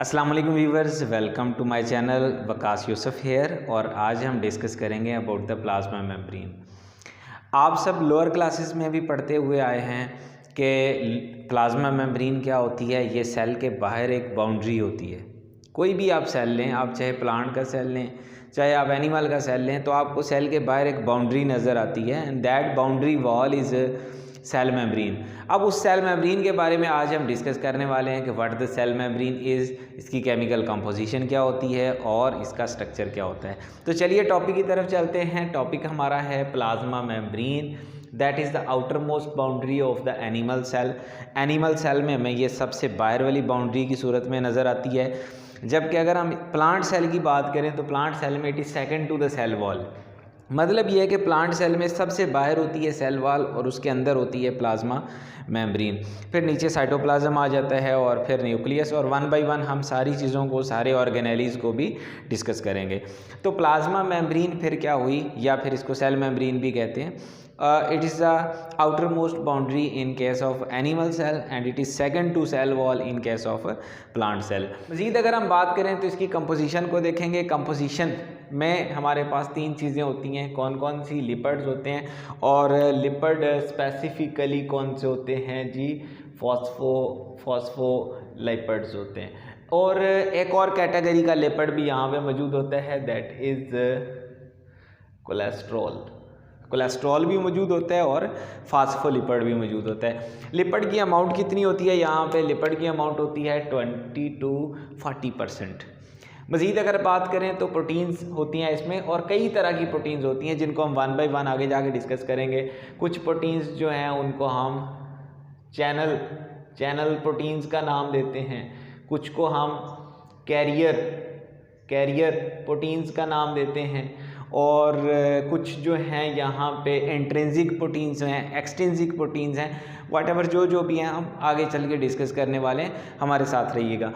अस्सलाम वालेकुम viewers, welcome to my channel Waqas Yusuf here. और आज हम डिस्कस करेंगे अबाउट द प्लाज्मा मेम्ब्रेन। आप सब लोअर क्लासेस में भी पढ़ते हुए आए हैं कि प्लाज्मा मेम्ब्रेन क्या होती है। ये सेल के बाहर एक बाउंड्री होती है। कोई भी आप सेल लें, आप चाहे प्लांट का सेल लें, चाहे आप एनिमल का सेल लें, तो आपको सेल के बाहर एक बाउंड्री नज़र आती है and that boundary wall is cell membrane. अब उस सेल मेम्ब्रेन के बारे में आज हम डिस्कस करने वाले हैं कि what the cell membrane is, इसकी केमिकल कंपोजिशन क्या होती है और इसका स्ट्रक्चर क्या होता है। तो चलिए टॉपिक की तरफ चलते हैं। टॉपिक हमारा है plasma membrane, that is the outer most boundary of the animal cell. Animal cell में हमें ये सबसे बाहर वाली बाउंड्री की सूरत में नज़र आती है, जबकि अगर हम प्लांट सेल की बात करें तो प्लांट सेल में it is second to the cell wall. मतलब ये है कि प्लांट सेल में सबसे बाहर होती है सेल वॉल और उसके अंदर होती है प्लाज्मा मेम्ब्रेन। फिर नीचे साइटोप्लाज्म आ जाता है और फिर न्यूक्लियस, और वन बाय वन हम सारी चीज़ों को, सारे ऑर्गेनेलीज़ को भी डिस्कस करेंगे। तो प्लाज्मा मेम्ब्रेन फिर क्या हुई, या फिर इसको सेल मेम्ब्रेन भी कहते हैं। It is the outer most boundary in case of animal cell and it is second to cell wall in case of plant cell. मज़ीद अगर हम बात करें तो इसकी कंपोजिशन को देखेंगे। कंपोजिशन में हमारे पास तीन चीज़ें होती हैं। कौन कौन सी? लिपिड्स होते हैं, और लिपिड स्पेसिफिकली कौन से होते हैं जी? फॉस्फोलिपिड्स होते हैं। और एक और कैटेगरी का लिपिड भी यहाँ पे मौजूद होता है, दैट इज़ कोलेस्ट्रॉल। कोलेस्ट्रॉल भी मौजूद होता है और फास्फोलिपिड भी मौजूद होता है। लिपिड की अमाउंट कितनी होती है? यहाँ पे लिपिड की अमाउंट होती है 20 to 40%। मज़ीद अगर बात करें तो प्रोटीन्स होती हैं इसमें, और कई तरह की प्रोटीन्स होती हैं जिनको हम वन बाय वन आगे जाके डिस्कस करेंगे। कुछ प्रोटीन्स जो हैं उनको हम चैनल प्रोटीन्स का नाम देते हैं, कुछ को हम कैरियर प्रोटीन्स का नाम देते हैं, और कुछ जो हैं यहाँ पे इंट्रिंसिक प्रोटीन्स हैं, एक्सट्रिंसिक प्रोटीन्स हैं। व्हाटएवर जो भी हैं हम आगे चल के डिस्कस करने वाले हैं, हमारे साथ रहिएगा।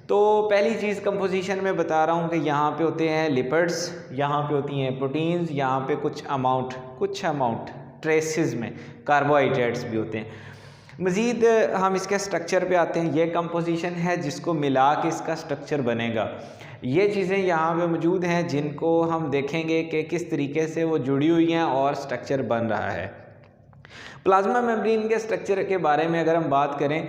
तो पहली चीज़ कंपोजिशन में बता रहा हूँ कि यहाँ पे होते हैं लिपिड्स, यहाँ पे होती हैं प्रोटीन्स, यहाँ पे कुछ अमाउंट ट्रेसेस में कार्बोहाइड्रेट्स भी होते हैं। मज़ीद हम इसके स्ट्रक्चर पे आते हैं। ये कंपोजिशन है जिसको मिला के इसका स्ट्रक्चर बनेगा। ये चीज़ें यहाँ पे मौजूद हैं जिनको हम देखेंगे कि किस तरीके से वो जुड़ी हुई हैं और स्ट्रक्चर बन रहा है। प्लाज्मा मेम्ब्रेन के स्ट्रक्चर के बारे में अगर हम बात करें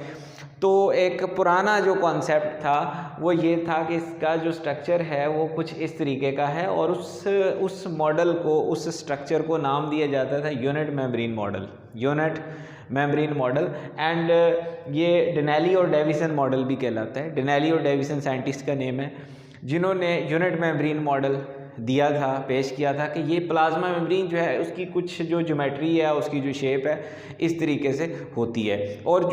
तो एक पुराना जो कॉन्सेप्ट था वो ये था कि इसका जो स्ट्रक्चर है वो कुछ इस तरीके का है, और उस मॉडल को, उस स्ट्रक्चर को नाम दिया जाता था यूनिट मेम्ब्रेन मॉडल। एंड ये डेनेली और डेविसन मॉडल भी कहलाता है। डेनेली और डेविसन साइंटिस्ट का नेम है जिन्होंने यूनिट मेम्ब्रेन मॉडल दिया था, पेश किया था कि ये प्लाज्मा मेम्ब्रेन जो है उसकी कुछ जो ज्योमेट्री है, उसकी जो शेप है इस तरीके से होती है, और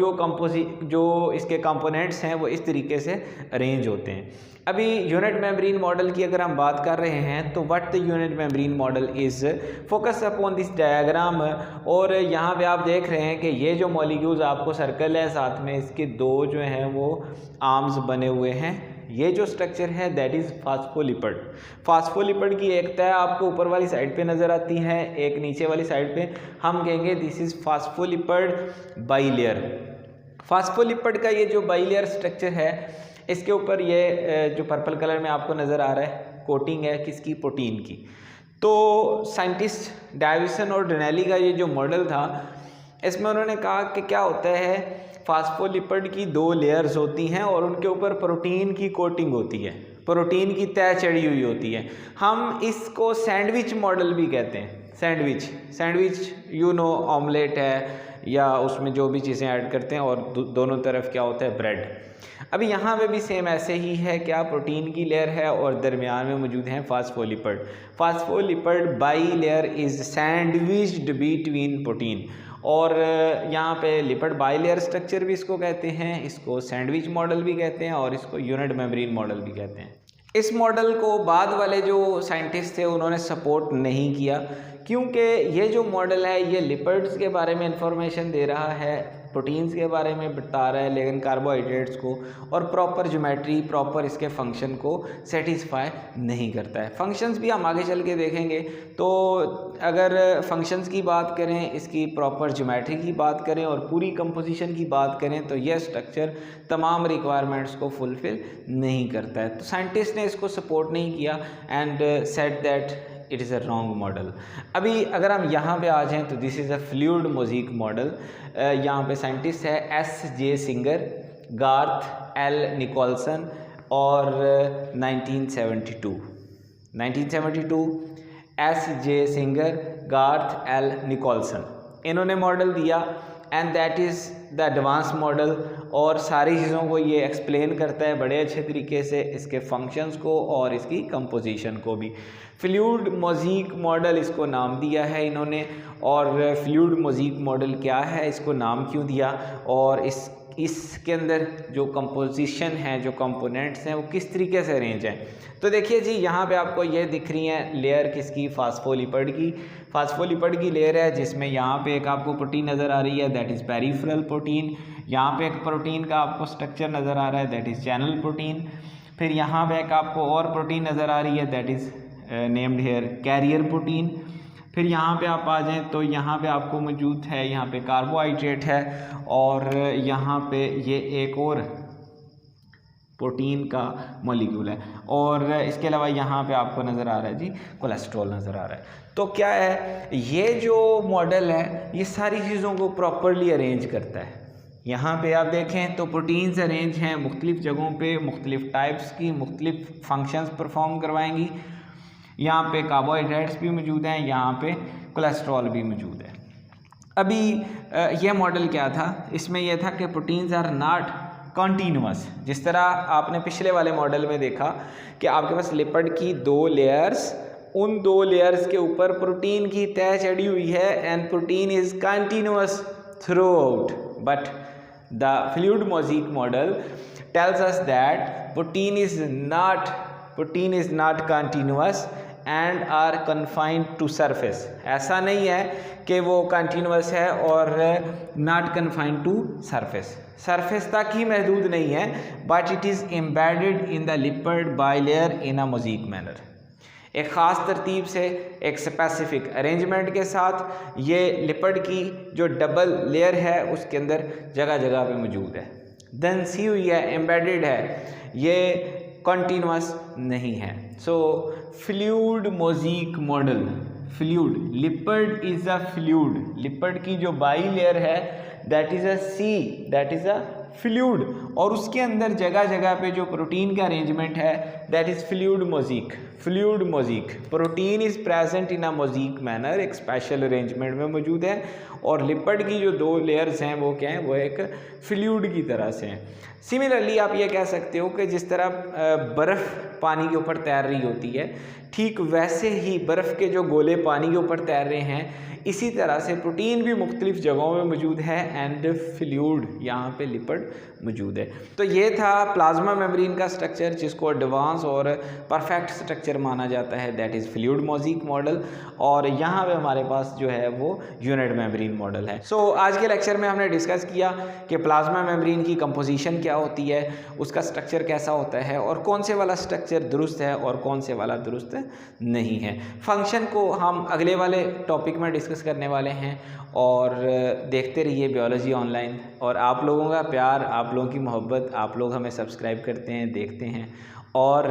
जो इसके कंपोनेंट्स हैं वो इस तरीके से अरेंज होते हैं। अभी यूनिट मेम्ब्रेन मॉडल की अगर हम बात कर रहे हैं तो what the unit membrane model is, focus upon this diagram. और यहाँ पे आप देख रहे हैं कि ये जो मॉलिक्यूल्स आपको सर्कल है, साथ में इसके दो जो हैं वो आर्म्स बने हुए हैं। ये जो स्ट्रक्चर है दैट इज़ फास्फोलिपिड की एक तह आपको ऊपर वाली साइड पे नज़र आती है, एक नीचे वाली साइड पे। हम कहेंगे this is phospholipid bilayer. Phospholipid का ये जो बाइलेयर स्ट्रक्चर है, इसके ऊपर ये जो पर्पल कलर में आपको नज़र आ रहा है कोटिंग है किसकी? प्रोटीन की। तो साइंटिस्ट डेविसन और डेनेली का ये जो मॉडल था, इसमें उन्होंने कहा कि क्या होता है, फास्फोलिपिड की दो लेयर्स होती हैं और उनके ऊपर प्रोटीन की कोटिंग होती है, प्रोटीन की तह चढ़ी हुई होती है। हम इसको सैंडविच मॉडल भी कहते हैं। सैंडविच ऑमलेट है, या उसमें जो भी चीज़ें ऐड करते हैं, और दोनों तरफ क्या होता है? ब्रेड। अभी यहाँ पे भी सेम ऐसे ही है, क्या? प्रोटीन की लेयर है और दरमियान में मौजूद हैं phospholipid by layer is sandwiched between protein. और यहाँ पे लिपिड बाइलेयर स्ट्रक्चर भी इसको कहते हैं, इसको सैंडविच मॉडल भी कहते हैं, और इसको यूनिट मेम्ब्रेन मॉडल भी कहते हैं। इस मॉडल को बाद वाले जो साइंटिस्ट थे उन्होंने सपोर्ट नहीं किया, क्योंकि ये जो मॉडल है ये लिपिड्स के बारे में इंफॉर्मेशन दे रहा है, प्रोटीन्स के बारे में बता रहा है, लेकिन कार्बोहाइड्रेट्स को और प्रॉपर ज्योमेट्री, प्रॉपर इसके फंक्शन को सेटिस्फाई नहीं करता है। फंक्शंस भी हम आगे चल के देखेंगे। तो अगर फंक्शंस की बात करें, इसकी प्रॉपर ज्योमेट्री की बात करें और पूरी कंपोजिशन की बात करें, तो यह स्ट्रक्चर तमाम रिक्वायरमेंट्स को फुलफ़िल नहीं करता है। तो साइंटिस्ट ने इसको सपोर्ट नहीं किया and said that it is a wrong model. अभी अगर हम यहाँ पे आ जाएँ तो this is a fluid mosaic model. यहाँ पे साइंटिस्ट है S.J. Singer, Garth L Nicolson और 1972 S.J. Singer, Garth L Nicolson, इन्होंने मॉडल दिया and that is the advance model. और सारी चीज़ों को ये एक्सप्लेन करता है बड़े अच्छे तरीके से, इसके फंक्शंस को और इसकी कंपोजिशन को भी। फ्लूइड मोज़ेक मॉडल इसको नाम दिया है इन्होंने। और फ्लूइड मोज़ेक मॉडल क्या है, इसको नाम क्यों दिया, और इसके अंदर जो कंपोजिशन है, जो कंपोनेंट्स हैं, वो किस तरीके से अरेंज हैं। तो देखिए जी, यहाँ पे आपको ये दिख रही है लेयर किसकी, फास्फोलिपिड की लेयर है, जिसमें यहाँ पे एक आपको प्रोटीन नज़र आ रही है, दैट इज़ पेरिफेरल प्रोटीन। यहाँ पे एक प्रोटीन का आपको स्ट्रक्चर नज़र आ रहा है, दैट इज़ चैनल प्रोटीन। फिर यहाँ पे एक आपको और प्रोटीन नज़र आ रही है, that is named here carrier protein. फिर यहाँ पे आप आ जाएं तो यहाँ पे आपको मौजूद है, यहाँ पे कार्बोहाइड्रेट है, और यहाँ पे ये एक और प्रोटीन का मॉलिक्यूल है, और इसके अलावा यहाँ पे आपको नज़र आ रहा है जी कोलेस्ट्रॉल नज़र आ रहा है। तो क्या है, ये जो मॉडल है ये सारी चीज़ों को प्रॉपरली अरेंज करता है। यहाँ पे आप देखें तो प्रोटीन्स अरेंज हैं मुख्तलिफ़ जगहों पे, मुख्तलिफ़ टाइप्स की, मुख्तलिफ़ फंक्शंस परफॉर्म करवाएंगी। यहाँ पे कार्बोहाइड्रेट्स भी मौजूद हैं, यहाँ पे कोलेस्ट्रॉल भी मौजूद है। अभी यह मॉडल क्या था, इसमें यह था कि प्रोटीन्स आर नॉट कॉन्टीन्यूअस। जिस तरह आपने पिछले वाले मॉडल में देखा कि आपके पास लिपिड की 2 लेयर्स, उन 2 लेयर्स के ऊपर प्रोटीन की तह चढ़ी हुई है and protein is continuous through out. But the fluid mosaic model tells us that protein is not continuous and are confined to surface। ऐसा नहीं है कि वो कंटिन्यूस है और नॉट कन्फाइंड टू सरफेस तक ही महदूद नहीं है, but it is embedded in the lipid bilayer in a mosaic manner. एक ख़ास तरतीब से, एक स्पेसिफिक अरेंजमेंट के साथ ये लिपिड की जो डबल लेयर है उसके अंदर जगह जगह पे मौजूद है, दंसी हुई है, एम्बेडेड है, ये कॉन्टीन्यूस नहीं है। So fluid mosaic model, fluid, lipid is a fluid, lipid की जो बाई लेयर है दैट इज़ अ फ्लूइड, और उसके अंदर जगह जगह पे जो प्रोटीन का अरेंजमेंट है that is fluid mosaic. Protein is present in a mosaic manner, एक स्पेशल अरेंजमेंट में मौजूद है, और लिपिड की जो 2 लेयर्स हैं वो क्या हैं, वो एक फ्लूइड की तरह से हैं। सिमिलरली आप ये कह सकते हो कि जिस तरह बर्फ़ पानी के ऊपर तैर रही होती है, ठीक वैसे ही बर्फ़ के जो गोले पानी के ऊपर तैर रहे हैं, इसी तरह से प्रोटीन भी मुख्तलिफ़ जगहों में मौजूद है एंड फ्लूइड, यहाँ पे लिपिड मौजूद है। तो ये था प्लाज्मा मेम्ब्रेन का स्ट्रक्चर, जिसको एडवांस और परफेक्ट स्ट्रक्चर माना जाता है, that is fluid mosaic model. और यहाँ पे हमारे पास जो है वो यूनिट मेम्ब्रेन मॉडल है। सो आज के लेक्चर में हमने डिस्कस किया कि प्लाज्मा मेम्ब्रेन की कंपोजिशन क्या होती है, उसका स्ट्रक्चर कैसा होता है, और कौन से वाला स्ट्रक्चर दुरुस्त है और कौन से वाला दुरुस्त नहीं है। फंक्शन को हम अगले वाले टॉपिक में डिस्कस करने वाले हैं, और देखते रहिए बायोलॉजी ऑनलाइन। और आप लोगों का प्यार, आप लोगों की मोहब्बत, आप लोग हमें सब्सक्राइब करते हैं, देखते हैं और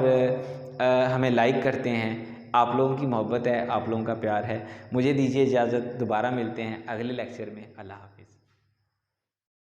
हमें लाइक करते हैं, आप लोगों की मोहब्बत है, आप लोगों का प्यार है। मुझे दीजिए इजाज़त, दोबारा मिलते हैं अगले लेक्चर में। अल्लाह हाफ़िज़।